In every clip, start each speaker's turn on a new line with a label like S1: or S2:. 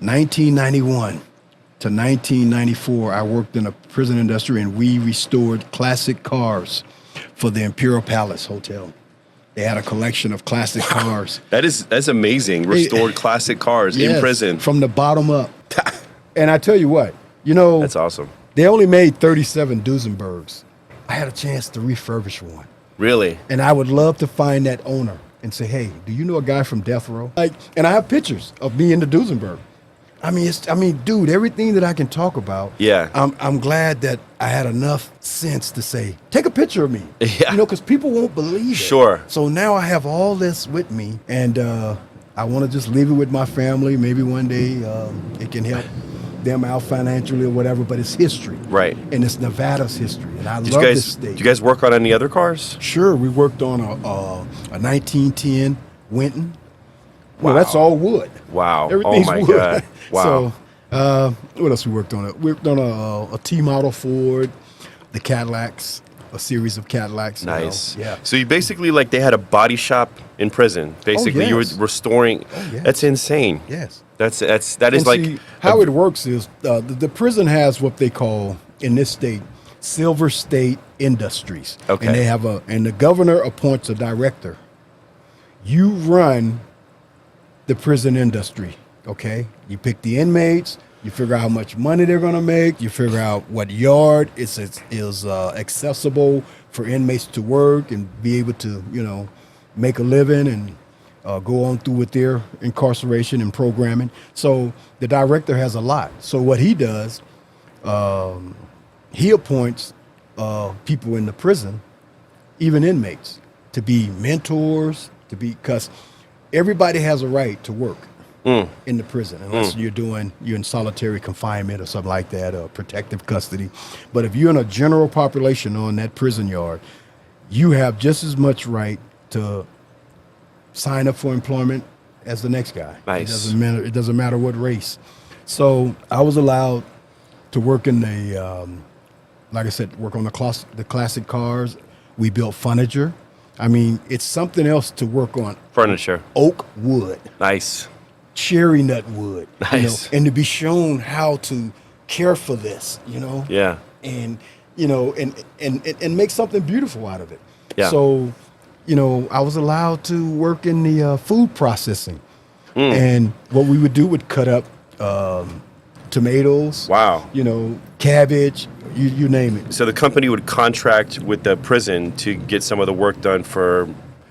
S1: 1991 to 1994, I worked in a prison industry, and we restored classic cars for the Imperial Palace Hotel. They had a collection of classic cars.
S2: That's amazing. Restored classic cars in prison.
S1: From the bottom up. And I tell you what, you know,
S2: that's awesome.
S1: They only made 37 Duesenbergs. I had a chance to refurbish one.
S2: Really?
S1: And I would love to find that owner and say, hey, do you know a guy from death row? And I have pictures of me in the Duesenberg. I mean, dude, everything that I can talk about.
S2: Yeah.
S1: I'm glad that I had enough sense to say, take a picture of me.
S2: Yeah.
S1: You know, because people won't believe it.
S2: Sure.
S1: So now I have all this with me, and I want to just leave it with my family. Maybe one day it can help them out financially or whatever, but it's history.
S2: Right.
S1: And it's Nevada's history, and I love this state.
S2: Did you guys work on any other cars?
S1: Sure. We worked on a 1910 Winton.
S2: Wow.
S1: Well, that's all wood.
S2: Wow.
S1: Everything's
S2: oh, my
S1: wood.
S2: God. Wow.
S1: So, what else we worked on? We worked on a T-model Ford, the Cadillacs, a series of Cadillacs.
S2: Nice.
S1: Yeah.
S2: So you basically, like, they had a body shop in prison. Basically, you were restoring.
S1: Oh, yes.
S2: That's insane.
S1: Yes.
S2: That is
S1: And
S2: like
S1: see, how it works is the prison has what they call in this state Silver State Industries.
S2: Okay.
S1: And they have and the governor appoints a director. You run the prison industry. Okay, you pick the inmates, you figure out how much money they're going to make, you figure out what yard is accessible for inmates to work and be able to, you know, make a living and go on through with their incarceration and programming. So the director has a lot. So what he does, he appoints people in the prison, even inmates, to be mentors, because everybody has a right to work. In the prison, unless you're in solitary confinement or something like that, or protective custody. But if you're in a general population on that prison yard, you have just as much right to sign up for employment as the next guy.
S2: Nice.
S1: It doesn't matter what race. So I was allowed to work in the, like I said, work on the classic cars. We built furniture. I mean, it's something else to work on.
S2: Furniture.
S1: Oak wood.
S2: Nice.
S1: Cherry nut wood.
S2: Nice.
S1: You know, and to be shown how to care for this, you know.
S2: Yeah.
S1: And, you know, and make something beautiful out of it.
S2: Yeah.
S1: So, you know, I was allowed to work in the food processing. And what we would do would cut up tomatoes.
S2: Wow.
S1: You know, cabbage, you name it.
S2: So the company would contract with the prison to get some of the work done for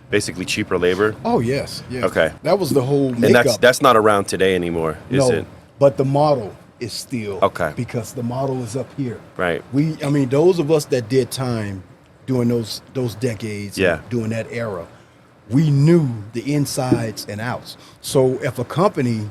S2: basically cheaper labor?
S1: Oh, yes. Yes.
S2: Okay.
S1: That was the whole makeup.
S2: And that's not around today anymore, is it?
S1: But the model is still.
S2: Okay.
S1: Because the model is up here.
S2: Right.
S1: I mean, those of us that did time during those decades,
S2: Yeah.
S1: during that era, we knew the insides and outs. So if a company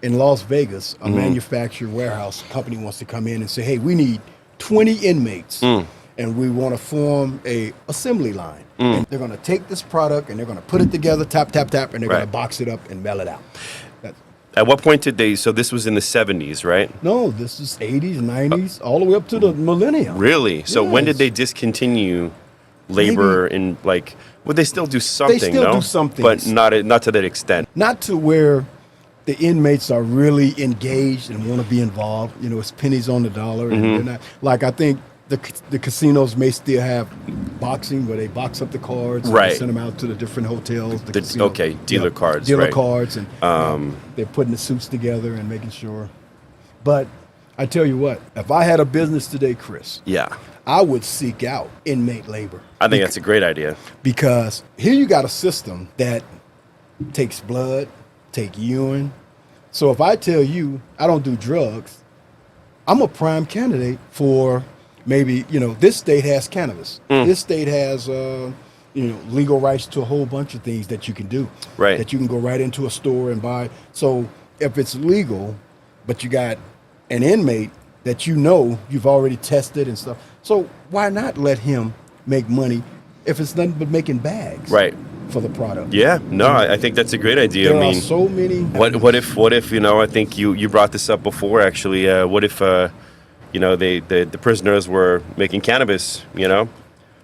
S1: in Las Vegas, a manufacturer warehouse company wants to come in and say, hey, we need 20 inmates and we want to form a assembly line. And they're going to take this product and they're going to put it together, tap, tap, tap, and they're going to box it up and mail it out.
S2: At what point did they, so this was in the 70s, right?
S1: No, this is 80s, 90s, all the way up to the millennium.
S2: Really? So when did
S1: Yes.
S2: they discontinue labor in, like, would they still do something,
S1: They still do some
S2: But
S1: things.
S2: not to that extent.
S1: Not to where the inmates are really engaged and want to be involved. You know, it's pennies on the dollar. And they're not, like, I think the casinos may still have boxing where they box up the cards and
S2: Right.
S1: they send them out to the different hotels. The casino,
S2: okay, dealer cards,
S1: Dealer
S2: right.
S1: cards. And they're putting the suits together and making sure. But I tell you what, if I had a business today, Chris,
S2: Yeah.
S1: I would seek out inmate labor.
S2: I think that's a great idea.
S1: Because here you got a system that takes blood, take urine. So if I tell you I don't do drugs, I'm a prime candidate for maybe, you know, this state has cannabis. This state has, legal rights to a whole bunch of things that you can do.
S2: Right.
S1: That you can go right into a store and buy. So if it's legal, but you got an inmate that you know you've already tested and stuff, so why not let him make money if it's nothing but making bags
S2: Right.
S1: for the product?
S2: Yeah. No, I think that's a great idea.
S1: There
S2: I mean,
S1: are so many.
S2: what if, you know, I think you brought this up before, actually. What if, you know, the prisoners were making cannabis, you know?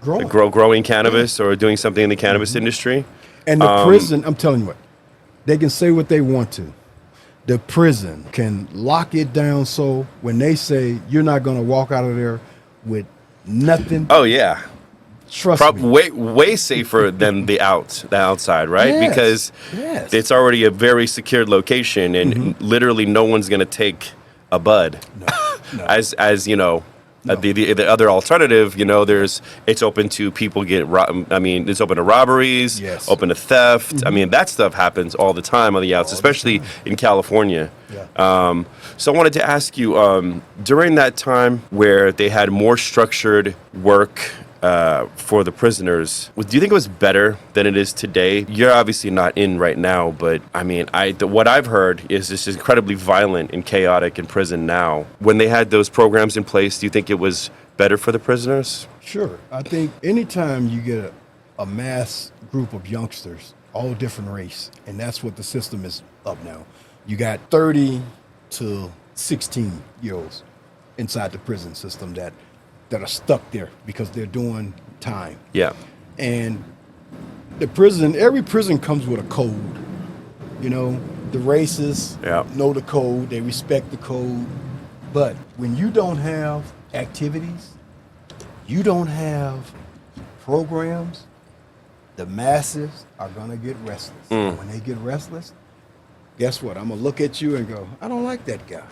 S2: Growing cannabis or doing something in the cannabis industry.
S1: And the prison, I'm telling you what, they can say what they want to. the prison can lock it down so when they say you're not going to walk out of there with nothing,
S2: Oh yeah.
S1: trust me.
S2: Way safer than the outside, right?
S1: Yes,
S2: Because
S1: yes.
S2: it's already a very secured location, and literally no one's gonna take a bud.
S1: No.
S2: As you know,
S1: No.
S2: the other alternative, it's open to people it's open to robberies,
S1: Yes.
S2: open to theft. I mean, that stuff happens all the time on the outs, especially in California.
S1: Yeah.
S2: So I wanted to ask you, during that time where they had more structured work for the prisoners, do you think it was better than it is today? You're obviously not in right now, but I mean, what I've heard is this is incredibly violent and chaotic in prison now. When they had those programs in place, do you think it was better for the prisoners?
S1: Sure. I think anytime you get a mass group of youngsters, all different race, and that's what the system is of now. You got 30 to 16-year-olds inside the prison system that are stuck there because they're doing time.
S2: Yeah.
S1: And every prison comes with a code. The racists know the code, they respect the code. But when you don't have activities, you don't have programs, the masses are gonna get restless. And when they get restless, guess what? I'm gonna look at you and go, I don't like that guy.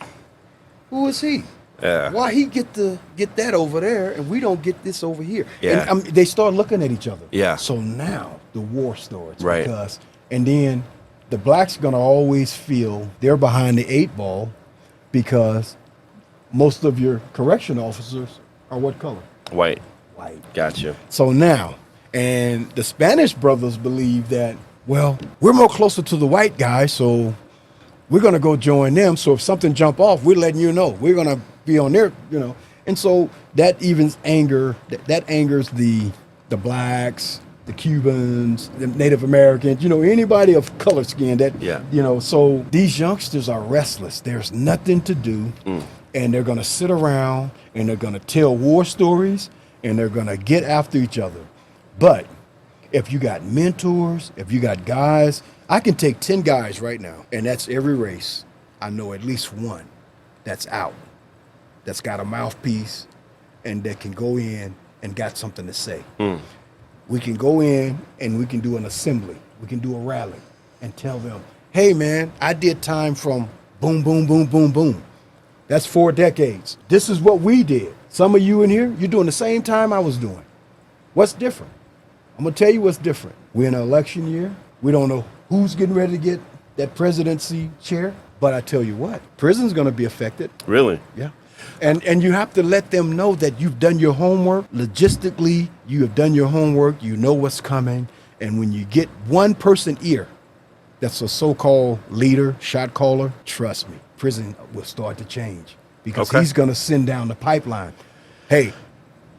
S1: Who is he?
S2: Yeah.
S1: Why he get that over there and we don't get this over here?
S2: Yeah.
S1: And they start looking at each other.
S2: Yeah.
S1: So now the war starts.
S2: Right.
S1: And then the blacks are gonna always feel they're behind the 8 ball because most of your correction officers are what color?
S2: White.
S1: White.
S2: Gotcha.
S1: So now, and the Spanish brothers believe that, well, we're more closer to the white guy, so we're going to go join them. So if something jump off, we're letting you know. We're going to be on there, And so that evens anger. That angers the blacks, the Cubans, the Native Americans, anybody of color skin that, So these youngsters are restless. There's nothing to do. And they're going to sit around and they're going to tell war stories and they're going to get after each other. But if you got mentors, if you got guys, I can take 10 guys right now, and that's every race. I know at least one that's out, that's got a mouthpiece, and that can go in and got something to say. We can go in and we can do an assembly. We can do a rally and tell them, hey, man, I did time from boom, boom, boom, boom, boom. That's 4 decades. This is what we did. Some of you in here, you're doing the same time I was doing. What's different? I'm going to tell you what's different. We're in an election year. We don't know who's getting ready to get that presidency chair. But I tell you what, prison's going to be affected.
S2: Really?
S1: Yeah. And you have to let them know that you've done your homework. Logistically, you have done your homework. You know what's coming. And when you get one person ear, that's a so-called leader, shot caller, trust me, prison will start to change because he's going to send down the pipeline. Hey,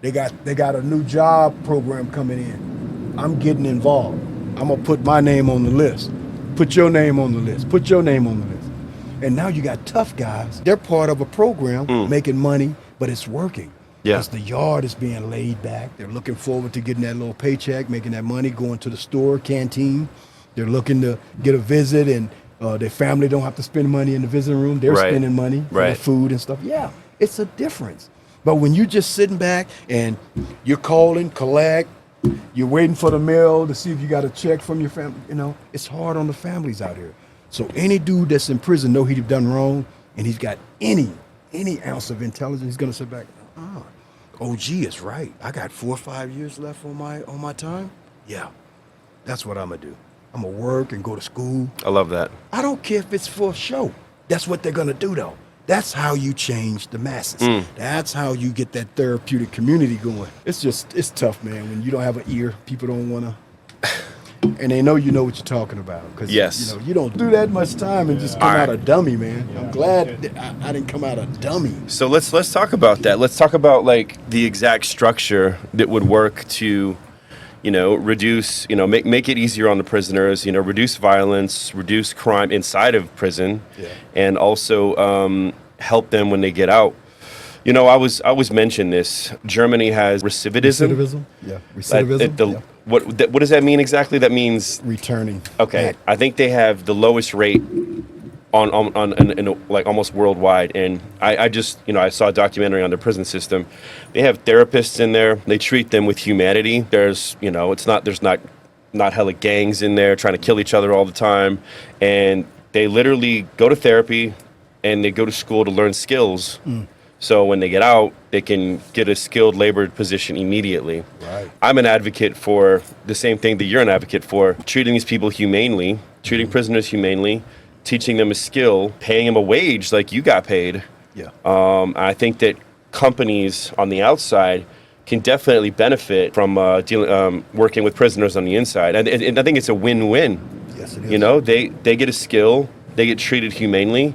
S1: they got a new job program coming in. I'm getting involved. I'm going to put my name on the list. Put your name on the list. Put your name on the list. And now you got tough guys. They're part of a program making money, but it's working.
S2: Yeah.
S1: Because the yard is being laid back. They're looking forward to getting that little paycheck, making that money, going to the store, canteen. They're looking to get a visit, and their family don't have to spend money in the visiting room. They're spending money for their food and stuff. Yeah, it's a difference. But when you're just sitting back and you're calling, collect, you're waiting for the mail to see if you got a check from your family, it's hard on the families out here. So any dude that's in prison know he's done wrong, and he's got any ounce of intelligence, he's gonna sit back. OG is right. I got 4 or 5 years left on my time. Yeah, that's what I'm gonna do. I'm gonna work and go to school.
S2: I love that.
S1: I don't care if it's for a show. That's what they're gonna do, though. That's how you change the masses. That's how you get that therapeutic community going. It's tough, man. When you don't have an ear, people don't wanna, and they know what you're talking about. Because you don't do that much time and just come out a dummy, man. I'm glad that I didn't come out a dummy.
S2: So let's talk about that. Let's talk about like the exact structure that would work to, reduce, make it easier on the prisoners, reduce violence, reduce crime inside of prison, and also help them when they get out. I always mention this. Germany has recidivism.
S1: Recidivism? Yeah. Recidivism.
S2: What does that mean exactly? That means
S1: returning.
S2: Okay.
S1: Back.
S2: I think they have the lowest rate like almost worldwide. And I just, I saw a documentary on the prison system. They have therapists in there. They treat them with humanity. There's, there's not hella gangs in there trying to kill each other all the time. And they literally go to therapy and they go to school to learn skills. So when they get out, they can get a skilled labor position immediately.
S1: Right.
S2: I'm an advocate for the same thing that you're an advocate for, treating these people humanely, treating prisoners humanely, teaching them a skill, paying them a wage like you got paid.
S1: Yeah.
S2: I think that companies on the outside can definitely benefit from working with prisoners on the inside. And I think it's a win-win.
S1: Yes, it is.
S2: They get a skill, they get treated humanely,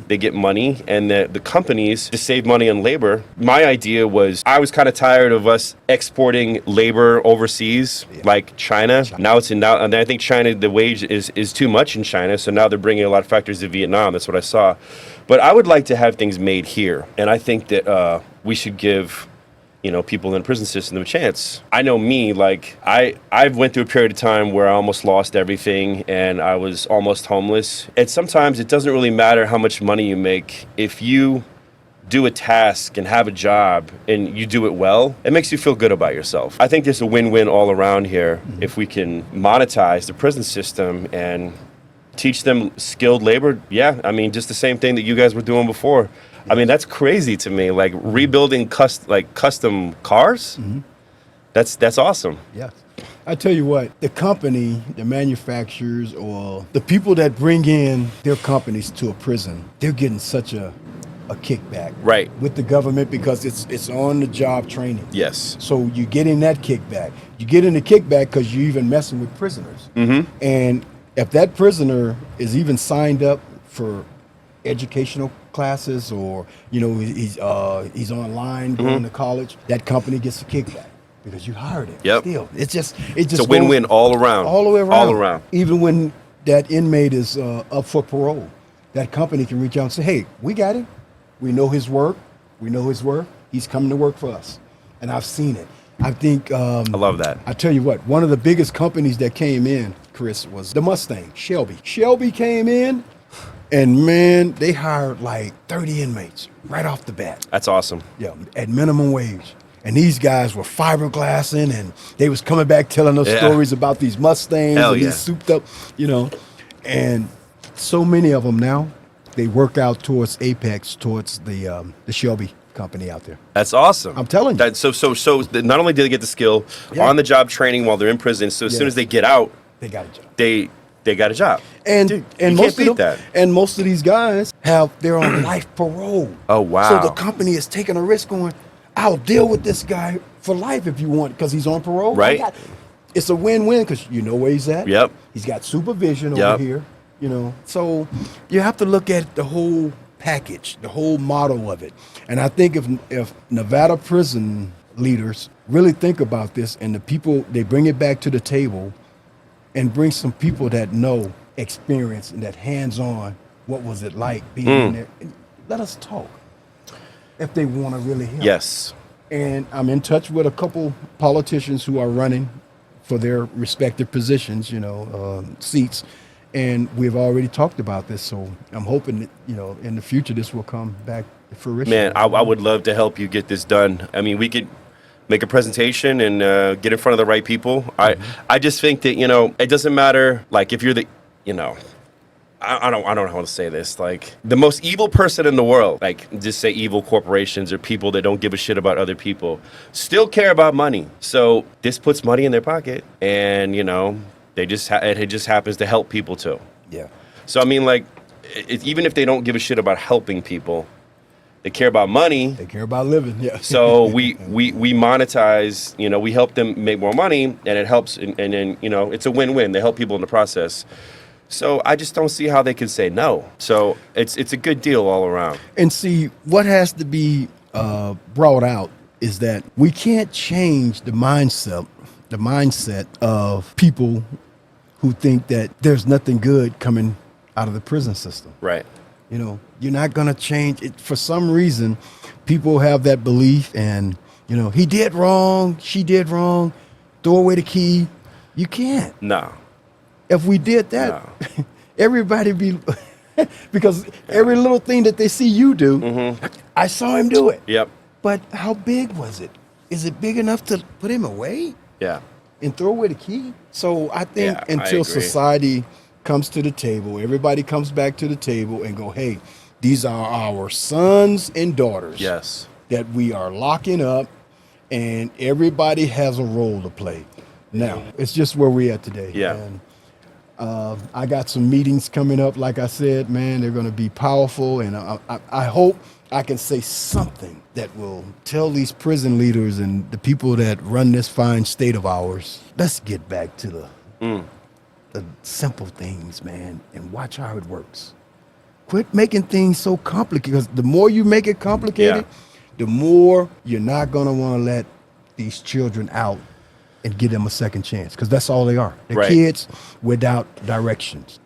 S2: they get money, and the companies just save money on labor. My idea was, I was kind of tired of us exporting labor overseas, like China. Now and I think China, the wage is too much in China, so now they're bringing a lot of factories to Vietnam. That's what I saw. But I would like to have things made here, and I think that we should give people in the prison system a chance. I know me, like I've went through a period of time where I almost lost everything and I was almost homeless. And sometimes it doesn't really matter how much money you make. If you do a task and have a job and you do it well, it makes you feel good about yourself. I think there's a win-win all around here if we can monetize the prison system and teach them skilled labor. Yeah, I mean, just the same thing that you guys were doing before. I mean, that's crazy to me. Like rebuilding custom cars. That's awesome.
S1: Yes. I tell you what, the company, the manufacturers, or the people that bring in their companies to a prison, they're getting such a kickback,
S2: Right.
S1: with the government, because it's on the job training.
S2: Yes.
S1: So you get in that kickback. You get in the kickback because you're even messing with prisoners. And if that prisoner is even signed up for educational classes, or he's online going to college, that company gets a kickback because you hired him.
S2: Yep.
S1: Still, it's
S2: It's a win-win all around.
S1: all the way around.
S2: All around.
S1: Even when that inmate is up for parole, that company can reach out and say, "Hey, we got him. We know his work. We know his work. He's coming to work for us." And I've seen it. I think
S2: I love that.
S1: I tell you what, one of the biggest companies that came in, Chris, was the Mustang, Shelby. Shelby came in, and man, they hired like 30 inmates right off the bat.
S2: That's awesome.
S1: Yeah, at minimum wage. And these guys were fiberglassing, and they was coming back telling us stories about these Mustangs
S2: Hell
S1: and
S2: yeah.
S1: these souped up, and so many of them now, they work out towards Apex, towards the Shelby company out there.
S2: That's awesome.
S1: I'm telling you.
S2: That, so not only do they get the skill, on the job training while they're in prison, so as soon as they get out,
S1: They got a job.
S2: they got a job.
S1: And
S2: Dude,
S1: and
S2: you
S1: most
S2: can't
S1: of
S2: beat
S1: them,
S2: that.
S1: and most of these guys they're on life parole.
S2: Oh, wow.
S1: So the company is taking a risk going, I'll deal with this guy for life if you want, because he's on parole.
S2: Right.
S1: It's a win-win because you know where he's at.
S2: Yep.
S1: He's got supervision
S2: Yep.
S1: over here. So you have to look at the whole package, the whole model of it. And I think if Nevada prison leaders really think about this, and the people, they bring it back to the table and bring some people that know experience and that hands-on, what was it like being in there, and let us talk if they want to really help.
S2: Yes.
S1: And I'm in touch with a couple politicians who are running for their respective positions, seats. And we've already talked about this. So I'm hoping that, in the future, this will come back to fruition.
S2: Man, I would love to help you get this done. I mean, we could make a presentation and get in front of the right people. I just think that, it doesn't matter, like, if you're the, I don't know how to say this, like, the most evil person in the world, like, just say evil corporations or people that don't give a shit about other people, still care about money. So this puts money in their pocket, and, it just happens to help people too.
S1: Yeah.
S2: So, I mean, like, even if they don't give a shit about helping people, they care about money.
S1: They care about living. Yeah.
S2: So we monetize, we help them make more money, and it helps. And then, it's a win-win. They help people in the process. So I just don't see how they can say no. So it's a good deal all around.
S1: And see, what has to be brought out is that we can't change the mindset of people who think that there's nothing good coming out of the prison system.
S2: Right.
S1: You're not going to change it. For some reason, people have that belief, and, he did wrong, she did wrong, throw away the key. You can't.
S2: No.
S1: If we did that, everybody be because every little thing that they see you do, I saw him do it.
S2: Yep.
S1: But how big was it? Is it big enough to put him away
S2: Yeah.
S1: and throw away the key? So I think
S2: Yeah, I
S1: until
S2: agree.
S1: society comes to the table, everybody comes back to the table and go, hey, these are our sons and daughters
S2: Yes.
S1: that we are locking up, and everybody has a role to play. Now, it's just where we're at today.
S2: Yeah.
S1: And I got some meetings coming up, like I said, man, they're going to be powerful, and I hope I can say something that will tell these prison leaders and the people that run this fine state of ours, let's get back to the simple things, man, and watch how it works. Quit making things so complicated, because the more you make it complicated, the more you're not going to want to let these children out and give them a second chance, because that's all they are. They're
S2: Right.
S1: kids without directions.